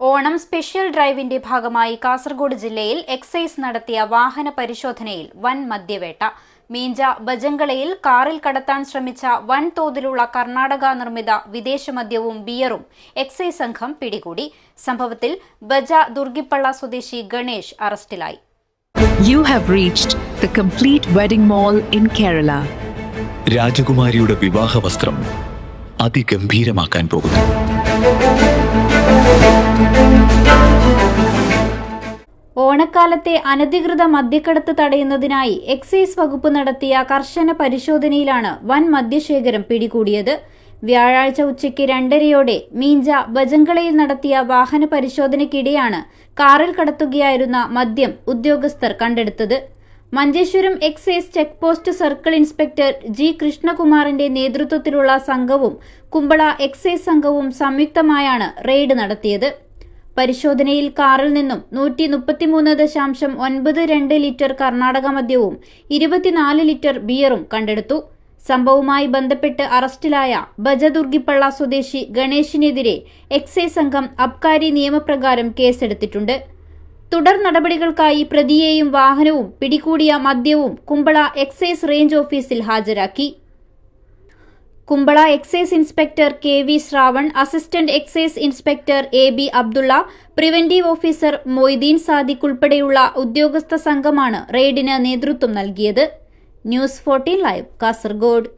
Onam special ഡ്രൈവിന്റെ ഭാഗമായി കാസർഗോഡ് ജില്ലയിൽ excise നടത്തിയ വാഹന പരിശോധനയിൽ വൻ മദ്യവേട്ട. മീഞ്ച ബജങ്കളയിൽ കാറിൽ കടത്താൻ ശ്രമിച്ച വൻതോതിലുള്ള കർണാടക നിർമ്മിത വിദേശ മദ്യവും ബിയറും എക്സൈസ് സംഘം പിടികൂടി. സംഭവത്തിൽ ബജ ദുർഗിപ്പള്ള സ്വദേശി ഗണേഷ് അറസ്റ്റിലായി. You have reached the complete wedding mall in Kerala. രാജകുമാരിയുടെ വിവാഹ വസ്ത്രം അതിഗംഭീരമാക്കാൻ പോകുന്നു. ഓണക്കാലത്തെ അനധികൃത മദ്യക്കടത്ത് തടയുന്നതിനായി എക്സൈസ് വകുപ്പ് നടത്തിയ കർശന പരിശോധനയിലാണ് വൻ മദ്യശേഖരം പിടികൂടിയത്. വ്യാഴാഴ്ച ഉച്ചയ്ക്ക് 2:30 മീഞ്ച ബജങ്കളയിൽ നടത്തിയ വാഹന പരിശോധനയ്ക്കിടെയാണ് കാറിൽ കടത്തുകയായിരുന്ന മദ്യം ഉദ്യോഗസ്ഥർ കണ്ടെടുത്തത്. Manjeshwaram excise check post circle inspector G കൃഷ്ണകുമാറിന്റെ നേതൃത്വത്തിലുള്ള സംഘവും കുമ്പള എക്സൈസ് സംഘവും സംയുക്തമായാണ് റെയ്ഡ് നടത്തിയത്. പരിശോധനയിൽ കാറിൽ നിന്നും 133.92 ലിറ്റർ കർണാടക മദ്യവും 24 ലിറ്റർ ബിയറും കണ്ടെടുത്തു. സംഭവവുമായി ബന്ധപ്പെട്ട് അറസ്റ്റിലായ ബജദുർഗിപ്പള്ള സ്വദേശി ഗണേഷിനെതിരെ എക്സൈസ് സംഘം അബ്കാരി നിയമപ്രകാരം കേസെടുത്തിട്ടുണ്ട്. തുടർ നടപടികൾക്കായി പ്രതിയെയും വാഹനവും പിടികൂടിയ മദ്യവും കുമ്പള എക്സൈസ് റേഞ്ച് ഓഫീസിൽ ഹാജരാക്കി. Kumbla excise inspector KV Shravan, assistant excise inspector AB Abdulla, preventive officer Moideen Sadiq ഉൾപ്പെടെയുള്ള ഉദ്യോഗസ്ഥ സംഘമാണ് റെയ്ഡിന് നേതൃത്വം നൽകിയത്. News 14 live, Kasaragod.